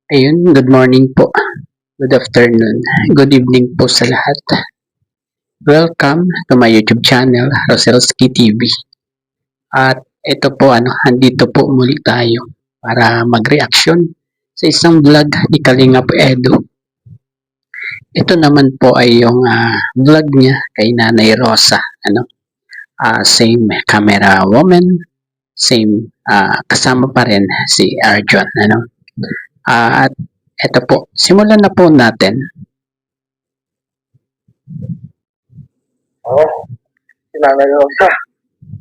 Ayun, good morning po. Good afternoon. Good evening po sa lahat. Welcome to my YouTube channel, Roselski TV. At ito po, andito po muli tayo para mag-reaction sa isang vlog ni Kalingap Edo. Ito naman po ay yung vlog niya kay Nanay Rosa. Same camera woman, same kasama pa rin si Arjun. At eto po, simulan na po natin. Sinanay Rosa.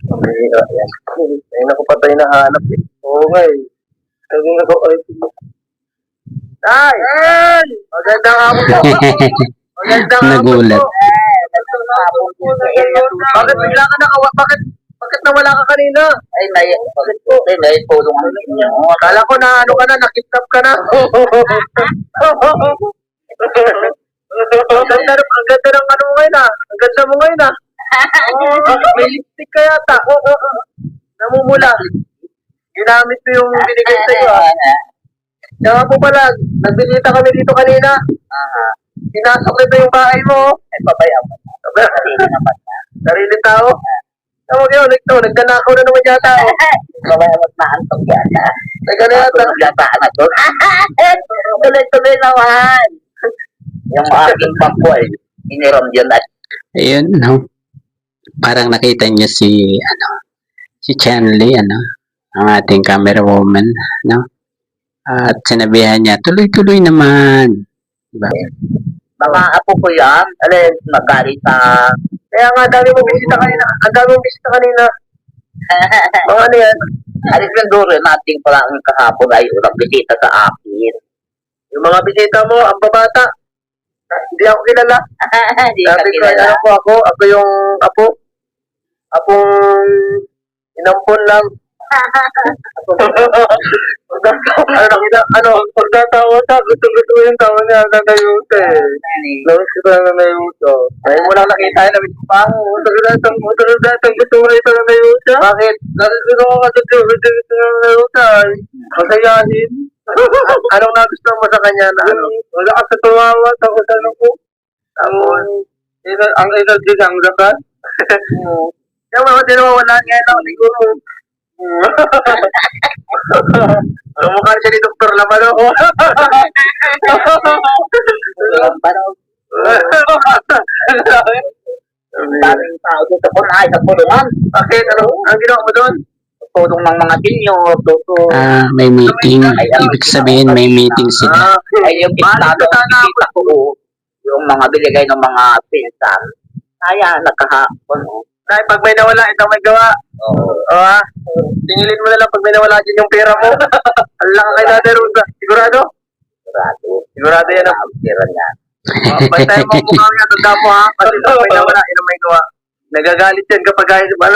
Yes. Ngayon ako patay na hanap eh. Oo nga eh. Sabi nga ko, ay, Nay! Ay! Magandang hapon po. Magandang hapon Nagulat. po. Bakit bigla ka nakawa? Bakit nawala ka kanina? Ay, bakit po? Ay, naitulong ang inyo. Kala ko na ano ka na, nakidnap ka na. Ang ganda ng ano mo ngayon ah. Ang ganda mo ngayon ah. May lipstick ka yata. Namumula. Ginamit mo yung binigay sa'yo ah. Kaya po pala, nagbisita kami dito kanina. Pinasok ito yung bahay mo. Ay, babayan mo. Sarili naman. Sarili tao. Tawag yun, nagdanakaw na naman yata. Babayan mo na antong yan. Teka na yata. Naglataan na doon. Tuloy-tuloy naman. Yung aking bangko ay iniram yun at Ayun, no? Parang nakita niya si Chanley, ang ating camera woman, no? At sinabihan niya, tuloy-tuloy naman. Diba? mga apo ko yan. Alin, magalit sa... Kaya nga, dami mong bisita kanina. Ang dami mong bisita kanina. Mga ano yan? Alis lang doon natin pala ang kahapon ay unang bisita sa akin. Yung mga bisita mo, ang babata. Hindi ako kilala. Hindi ka Sabi ko, kilala. ano po ako? Ako yung apo. Apong inampon lang. Pagkatawa ta, gusto yung tawa niya, nanayuta eh. Lawas ko na nanayuta. Ngayon mo lang nakita, nabit ko pa. Gusto mo na ito nanayuta? Bakit? Gusto ko kasi gusto na nanayuta. Masayahin. Anong nagustuhan mo sa kanya na ano? Wala ka sa tumawa, tapos ano po? Ang energy niya, ang lakas. Kaya mga di nawawala ngayon ako siguro. Mukha siya ni Dr. Lamano. Daming tao dito po na sa pulungan. Bakit? Ang ginawa mo doon? Tulong ng mga senior, tutulong. May meeting. Ibig sabihin, may meeting sila. Ay, yung estado ang nakita ko, yung mga binigay ng mga pinsan. Kaya, nakahapon. Dahil pag may nawala, ikaw may gawa. Oo. Tingilin mo na lang pag may nawala dyan yung pera mo. Ang laka kay Dada Rosa. Sigurado? Sigurado. Sigurado yan ah. Ang tira niya. Basta yung mga mukha niya, tanda mo ha. Kasi pag may nawala, yun ang may gawa. Nagagalit yan kapag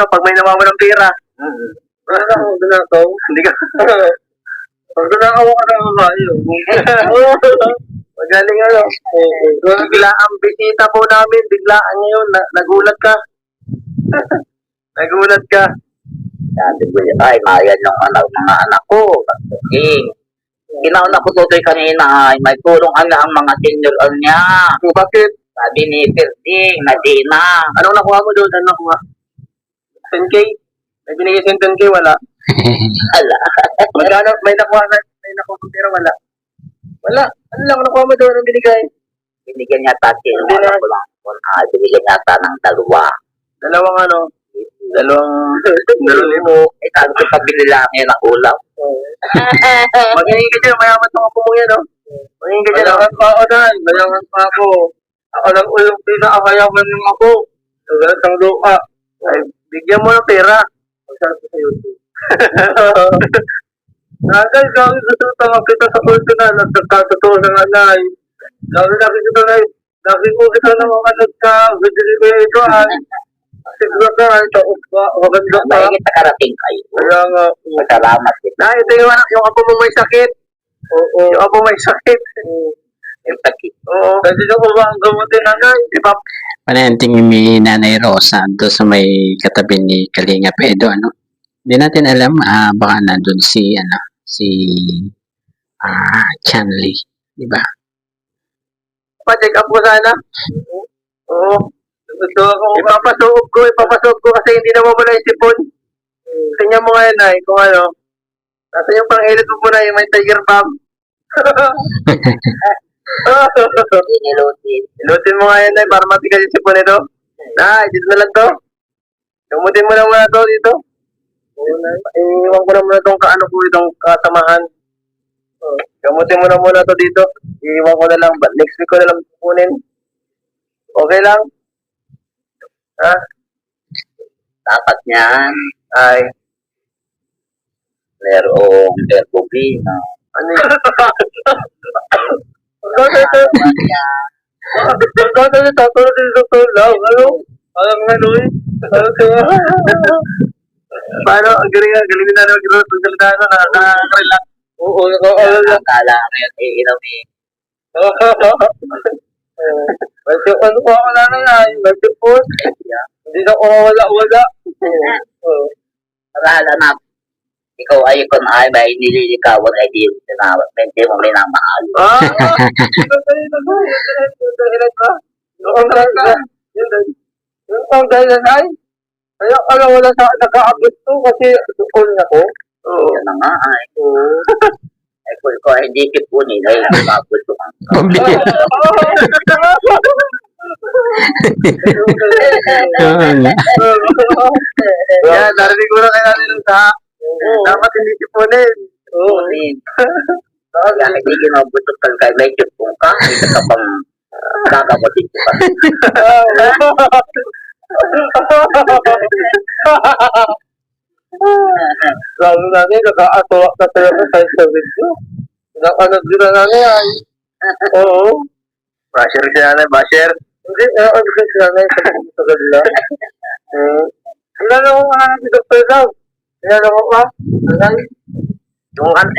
pag may nawawalang pera. Doon ako. Hindi ka. Pag doon ako ka na kayo. Magaling ano. Bigla ang bisita po namin. Biglaan ngayon. Nagulat ka. Nagulat ka. Sabi ko, ay, mayan yung mga anak ko. Kasi, ginauna ko tutoy kanina, ay may tulong ang mga senior niya. Bakit? Sabi ni Perding, Nadina. Anong nakuha mo doon? Anong nakuha? 10K? May binigay sa'yo 10K? Wala. Ala. Magkano? May nakuha pero wala. Wala. Ano lang nakuha mo doon? Anong binigay? Binigyan niya tatin. Hindi na. Binigyan niya ng dalawa. Dalawang ano? Dalawang libo. Eh, sabi ko, pabili lang yun ang ulam. Magiging ka dyan. Mayaman itong ako mo yan, no? Magiging ka dyan. Mayaman pa ako dahil. Mayaman pa ako. Ako lang yung pinakakayaman yung ako. Sugat ang luka. Ay, bigyan mo ng pera. Magsabi ko sa YouTube. Nagay, gawin sa kita sa kulto na. Nagkakatotoo ng anay. Gawin natin ito na. Gawin ko kita ng mga nagka. Bidili ko ito ay. Siguro ka, ito. Maganda ka. Mahigit na karating kayo. Kaya nga. Salamat kita. Na, ito yung apo mo may sakit. Oo. Yung apo may sakit. Yung takit. Oo. Kasi ko ba ang gamutin na nga. Iba. Panenting ni Nanay Rosa doon sa may katabi ni Kalingap Edo, Hindi natin alam, baka nandun si Chanley. Di ba? Pa-check up ko sana. Oo. Gusto ako. Ipapasuog ko kasi hindi na mawala yung sipon. Tingnan mo ngayon, Nay, kung ano. Nasa yung pang-edit mo muna yung may tiger bomb. Inilutin. Ilutin mo ngayon, Nay, para matigas yung sipon nito. Nay, dito na lang to. Gumutin mo na muna to dito. Iiwan ko na muna itong itong kasamahan. Gamutin mo na muna to dito. Iiwan ko na lang. Next week ko na lang kukunin. Okay lang? Ha? Dapat niyan. Ay. Merong Herbovin. Ano yun? Tatulog din sa tulaw. Ano? Alam nga, Louie. Paano? Ang galing na nakaka-relax. Oo, Akala ko yung iinumin. Medyo ano ko ako na yan. Medyo po. Hindi na ako wala. Akala na ikaw ay kung ay may nililikawan ay di mo minamahal. Yung dahilan ay, kaya alam wala sa naka-abot to kasi sukol na ko. Oo. Yan na nga ay. Ay kung ko ay hindi kipunin ay mabot ko. Pambili. Oo nga. Yan, narinig ko na kaya nila sa dapat hindi sipunin. Oo. Kaya hindi ginabutot talaga may chupong ka. Hindi ka pang kakabutin ko ka. Lalo natin, nakakatuwa ka talaga sa video. Nakanood din na natin ay. Oo. Basher si nanay, basher. Hindi, ano si nanay sa gala. Kilala ko nga si Dr. Daw. Kilala ko pa.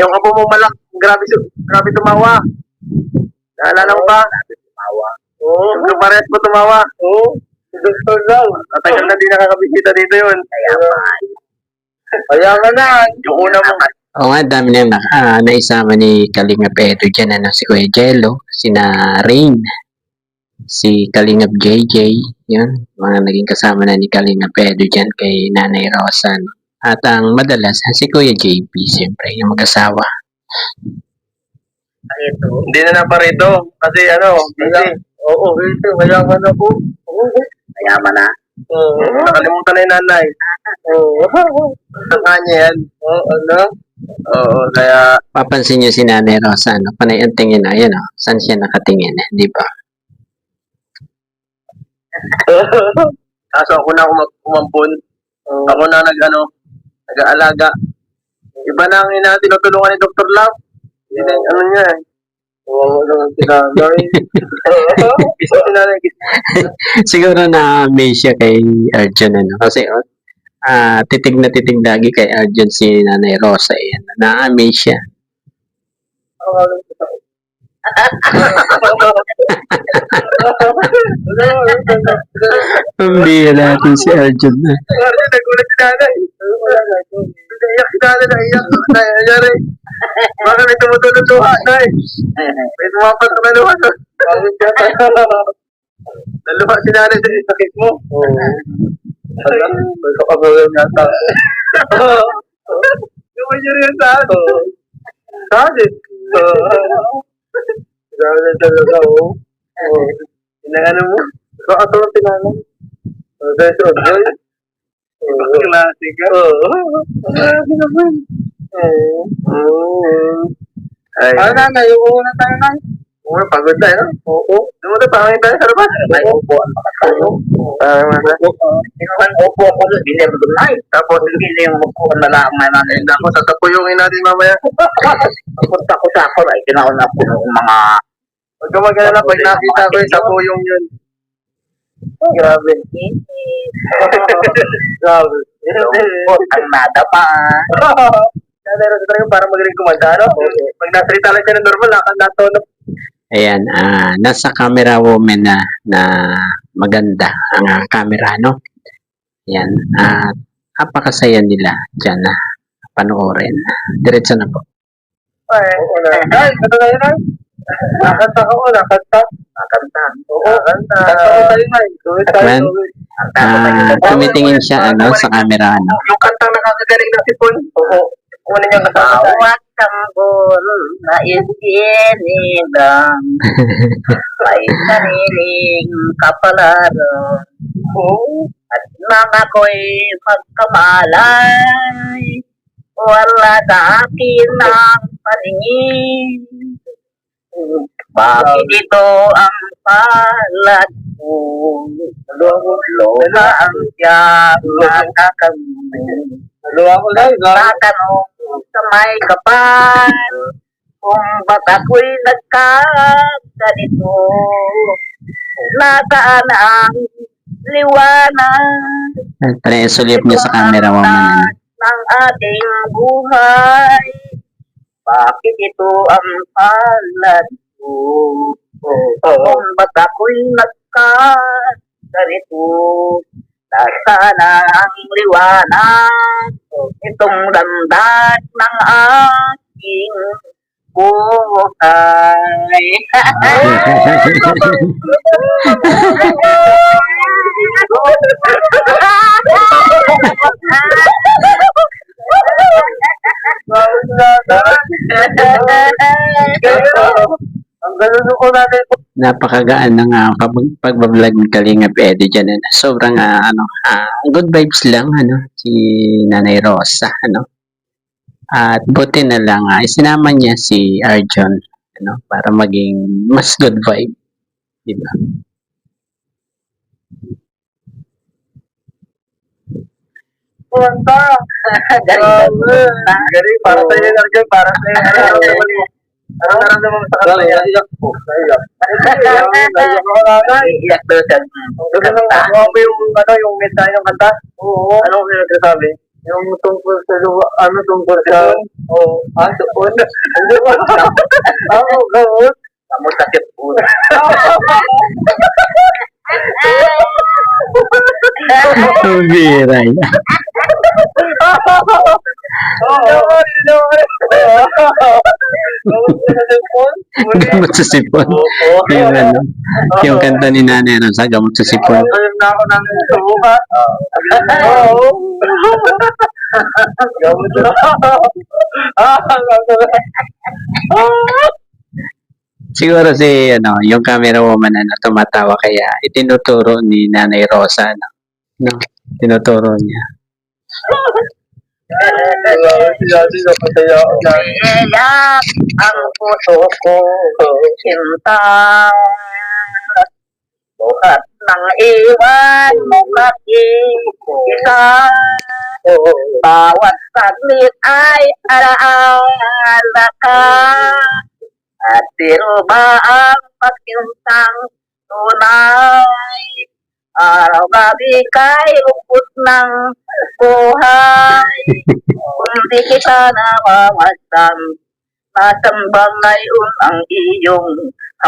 Yung apo mo malak, grabe tumawa. Naalala mo ba? Tumawa. Oo. Yung parehas mo tumawa. Oo. Si Dr. Daw. Matagal na di nakakabisita dito yun. Kaya nga na, yung una mo. Oo nga, dami na naisama ni Kalingap Edo dyan, si Kuya Jello, sina Rain, si Kalingap JJ, yun, mga naging kasama na ni Kalingap Edo dyan kay Nanay Rosa. At ang madalas, si Kuya JP, siyempre, yung mag-asawa. Hindi na naparito. Kasi busy. Oo, busy. Mayaman ako. Mayaman na. Nakalimutan na yung nanay. Oo. Ang kanya yan. Oo, kaya... Papansin niyo si Nanay Rosa, panay ang tingin na, yan, saan siya nakatingin, di ba? Kaso ako na kumampun. Ako na nag-aalaga. Iba na ang tinutulungan ni Dr. Love. Hindi na, niya eh. Oo, sinanay. Gusto sinanay. Siguro na-amaze siya kay Arjun, kasi titig na titig lagi kay Arjun si Nanay Rosa, na-amaze siya. Ang bira natin si Arjun na. Nagulat si nanay. Iyak si nanay, naiyak. Nangyari. Baka may tumutulong luha, nay. May tumapat na luha. Naluha si nanay sa sakit mo. May kakagawin yata. Yung niya rin sa ano. Saan? Grabe na talaga, Inangano mo? Kakatawa si nanay. Dahil sa Odjoy. Klase ka? Grabe naman. Ano nanay, uuwi na tayo na. Oo, pagod tayo, no? Oo. Dumunta pa kami tayo sa labas. May upo ang makatayo. Sinuhan upo ako doon, hindi mo doon ay. Tapos hindi yung upo na lang may nanay. Tapos tatapuyungin natin mamaya. Tapos takot ay kinauna ko ng mga... Huwag ka mag-alala pag nakita ko yung sapuyong yun. Grabe. Grabe. Ang nadapa. Pero sa talaga para magaling kumanda, no? Pag nasalita lang siya ng normal, nakatonok. Ayan, nasa camera woman na maganda ang camera, no? Ayan, napakasaya nila dyan na panoorin. Diretso na po. Oo na. Ay, ito na yun ay. Nakanta ka o, nakanta. Nakanta. Oo, kanta. Kanta ko tayo na. Tuwid tayo. Man. Tumitingin siya sa camera. Yung kantang nakakagaling na sipon. Oo. Una niyang kasama tayo. Bawat tanggol na isinilang ay sariling kapalaran. Oo. At nang ako'y magkamalay, wala sa akin ang paningin. Bakit ito ang palad ko? Lola ang siyang nakakamin. Naluwa ko lang. Tatanong sa may kapal, kung ba't ako'y nagkaganito? Nasaan ang liwanag Sulip niya sa camera, woman. ng ating buhay? Bakit ito ang palad ko? Kung ba't ako'y nagkaganito? Nasaan ang liwanag? Itong landas ng aking buhay. Ang ganun ko natin. Napakagaan ng pagbablog ni Kalingap Eddie dyan. Sobrang good vibes lang si Nanay Rosa. At buti na lang isinama niya si Arjon para maging mas good vibe. Diba? Kumanta. Galing. Galing. Para sa'yo lang dyan. Para sa'yo. Ano naramdaman mo sa kanila? Naiyak po. Naiyak. Naiyak ako na. Iyak daw siya. Doon na nakuha mo yung mensahe ng kanta? Oo. Ano yung nagsasabi? Yung tungkol sa tungkol sa... Oo. Doon. Hindi mo. Ako, gawin. Kamu sakit po. Ang bira yan. Gamot sa sipon. Yung kanta ni Nanay Rosa, gamot sa sipon. Ayun na ako ng subukan. Oo. Gamot na. Siguro yung camera woman tumatawa kaya itinuturo ni Nanay Rosa tinuturo niya. Iyak ang puso ko, sinta. Buhat ng iwan mo isa. Bawat saglit ay alaala ka. At pero ba ang pagkintang tunay? Araw-gabi kay lungkot ng buhay. Kung di kita namamasan, nasan ba ngayon ang iyong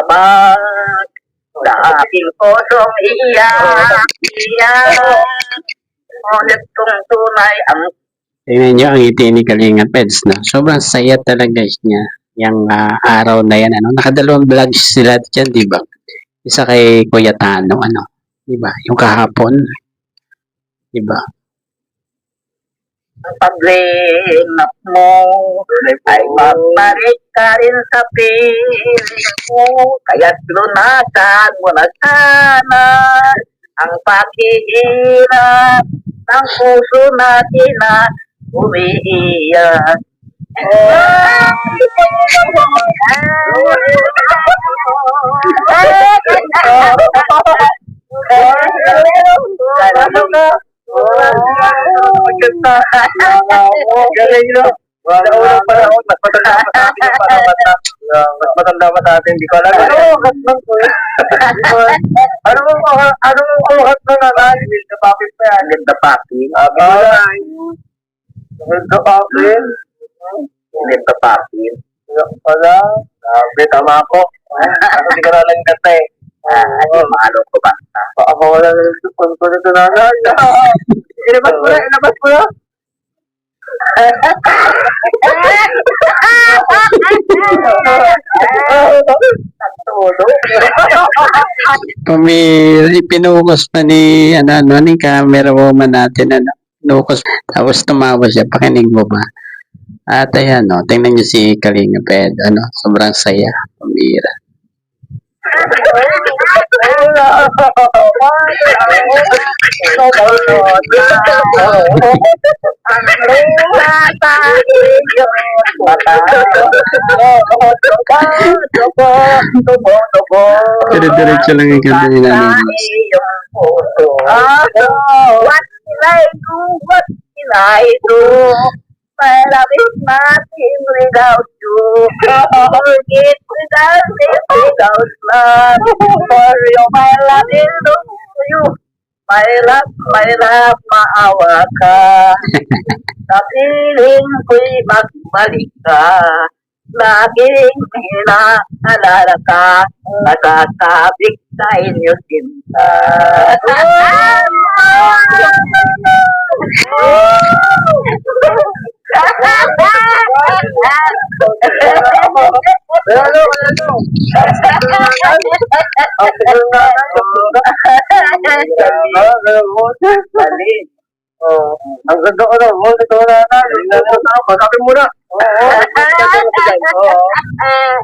habag? Sa aking pusong iyak. Ngunit kung tunay ang Tingnan niyo ang ngiti ni Kalinga Peds, sobrang saya talaga niya yung araw na yan. Nakadalawang vlog sila dyan, di ba? Isa kay Kuya Tano, di ba? Yung kahapon, di ba? ang paglinap mo ay magbalik ka rin sa piling ko. Kaya't lunasan mo na sana ang paghihirap ng puso natin na umiiyak. Galing no? Unang panahon, mas matanda pa sa atin yung panamata. Mas matanda pa sa atin, hindi ko alam. Ano mo, hatnang ko eh? Ano mo, hatnang na lang? Will the Papin pa yan. Will the Papin? Will the Papin? Will the Papin? Wala. Sabi, tama ako. Ako di ka na lang kata eh. Mahalo ko ba? Ako wala na yung sipon ko nito na. Ilabas mo na, ilabas mo na. Pinukos pa ni, ni camera woman natin, pinukos, tapos tumawa siya, pakinig mo ba? At ayan, tingnan niyo si Kalinga Ped, sobrang saya, pamira. Dire-diretso lang yung kanta ni Nanay Rose. What can I do? What can I do? My love is nothing without you. Forget without me, without love. For you, my love is you. My love, maawa ka. Sa piling ko'y magbalik ka. Laging hinaalala ka. Masasabik sa inyo sinta. Ang ganda ko daw, ito na sabi mo na.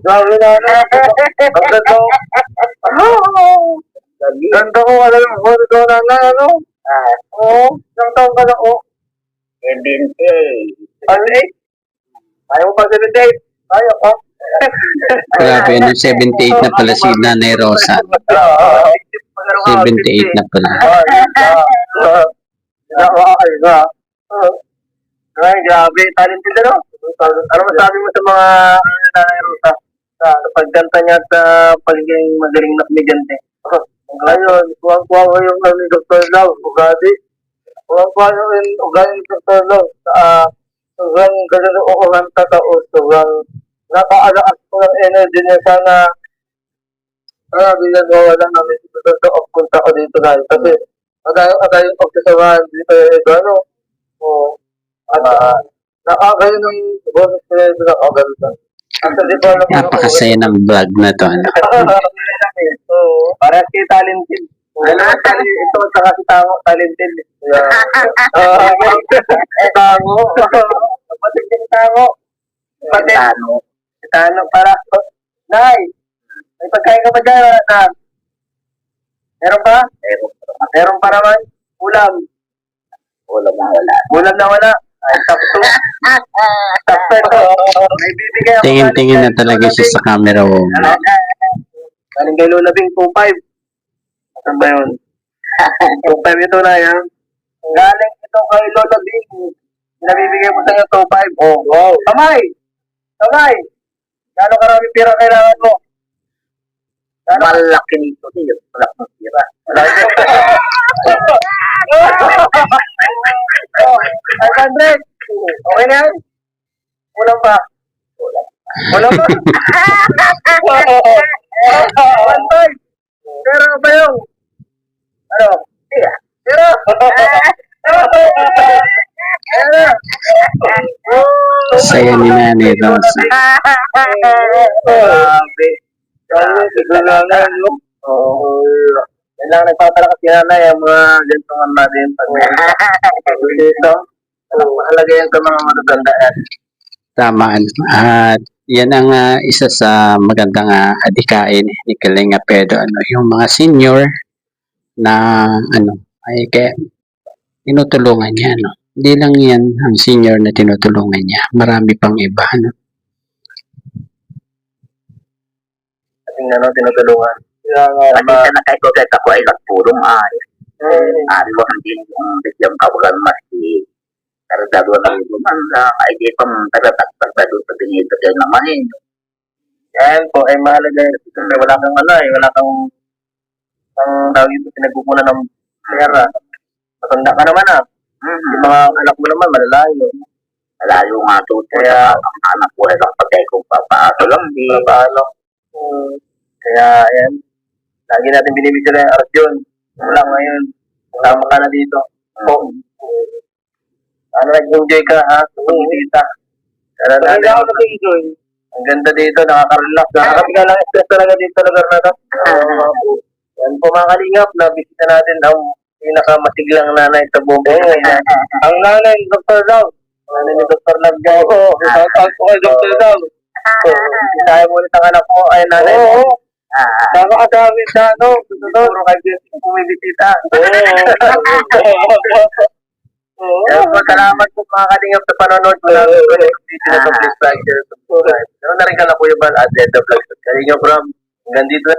Sabi na ang ganda ko. Ganda ko, alam mo, ito na isang taong ka na, 70. Ano ayaw mo pa 78? Ayaw ko. Grabe, 78 na pala si Nanay Rosa. 78 na pala. Ay, grabe. Talented ano? Ano masabi mo sa mga Nanay Rosa? Sa pagkanta niya at pagiging magaling na komedyante? Ngayon, kuwang-kuwa ko yung ni Dr. Lau, Ugadi. Kuwang-kuwa yung Ugadi ni Dr. Lau. Sobrang gano'n o ang tatao. Sobrang nakaalaan ko ng energy niya. Sana binagawa lang namin ito sa punta ko dito na. Kasi agayon pagkasamahan dito ano. Nakakayo ng bonus ko na ito na agad. Napakasaya ng vlog na to. Para si talented. Ito saka si talented. Tango. Kapatid si Tango. Si Tango para. Nay, may pagkain ka ba dyan? Meron ba? Meron pa naman. Ulam. Ulam na wala. Ay, tapos. May bibigay ako. Tingin-tingin na talaga siya sa camera woman. Galing kay Lola Bing, 2.5. Saan ba yun? 2.5 ito na yan. Galing ito kay Lola Bing. Nabibigay mo sa iyo 2.5. Oh, wow. Kamay! Gano'ng karaming pira kailangan mo? Malaki nito niyo. Malaki ng tira. Ay, 100. Okay na yan? Kulang pa? Kulang pa? 1.5. Pero ba yung? Ano? Pero? Saya ni Nanay Rosa. Grabe. Yan lang nagpapala kasi nanay ang mga gantungan natin pag dito. Mahalaga yan sa mga matutanda yan. Tama. At yan ang isa sa magandang adikain ni Kalinga Ped, yung mga senior na ay kaya tinutulungan niya. Hindi lang yan ang senior na tinutulungan niya. Marami pang iba. Ating tinutulungan. Kasi na kahit ulit ako ay nagpurong ay. Ari ko hindi yung bigyang kawagan mas karagado na rin naman ay di pang tagatak-tagado sa pinito kayo naman eh. Yan po ay mahalaga yan. Kasi wala kang wala kang tawag ito pinagkukunan ng pera. Matanda ka naman Yung mga anak mo naman malalayo. Malayo nga ito. Kaya ang anak ko ay lang patay kung papaano lang di. Paano? Kaya yan. Lagi natin binibigyan na yung arasyon. Wala ngayon. Tama ka na dito. Ano, nag-enjoy ka ha? Bumisita. Tara na. Ako nag-enjoy. Ang ganda dito, nakaka-relax. Nakaka-relax lang stress talaga dito sa lugar na to. Yan po mga kalingap, nabisita natin ang pinakamasiglang nanay sa buong buhay. Ang nanay ni Dr. Love. Nanay ni Dr. Love dyan. Oo, shout-out po kay Dr. Love. Bisaya mo ulit ang anak mo, ay nanay mo. Nakakadami sa ano, puro kay Jessica bumibisita. Kaya po, salamat po mga kalingap sa panonood po namin po next video na please like, share, subscribe. Meron na rin ka na po yung at the end of vlog. Kalingap Rob, hanggang dito.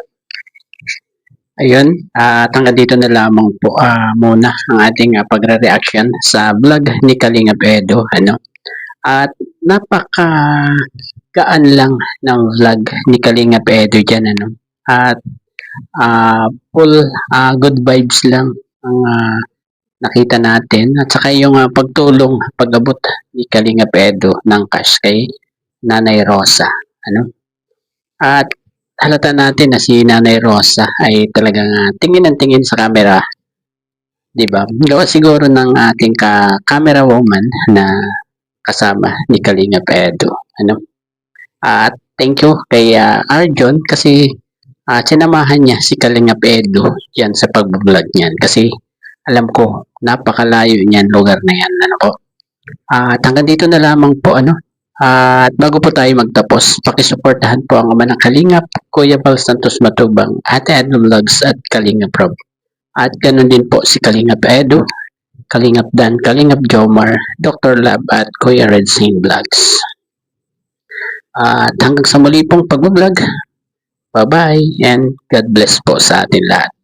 Ayun, at hanggang dito na lamang po muna ang ating pagre-reaction sa vlog ni Kalingap Edo. Ano? At napaka-gaan lang ng vlog ni Kalingap Edo dyan. Ano? At full good vibes lang ang nakita natin. At saka yung pagtulong, pag-abot ni Kalingap Edo ng cash kay Nanay Rosa. Ano? At halata natin na si Nanay Rosa ay talagang tingin ng tingin sa camera. Diba? Gawa siguro ng ating camera woman na kasama ni Kalingap Edo. Ano? At thank you kay Arjon kasi sinamahan niya si Kalingap Edo yan sa pag-vlog niyan. Kasi alam ko, napakalayo niyan lugar na yan. Ano po? At hanggang dito na lamang po. Ano? At bago po tayo magtapos, pakisuportahan po ang ama ng Kalingap, Kuya Val Santos Matubang, Ate Edna Vlogs at Kalingap Rob. At ganun din po si Kalingap Edo, Kalingap Dan, Kalingap Jomar, Dr. Lab at Kuya Red Saint Vlogs. At hanggang sa muli pong pag-vlog, bye-bye and God bless po sa atin lahat.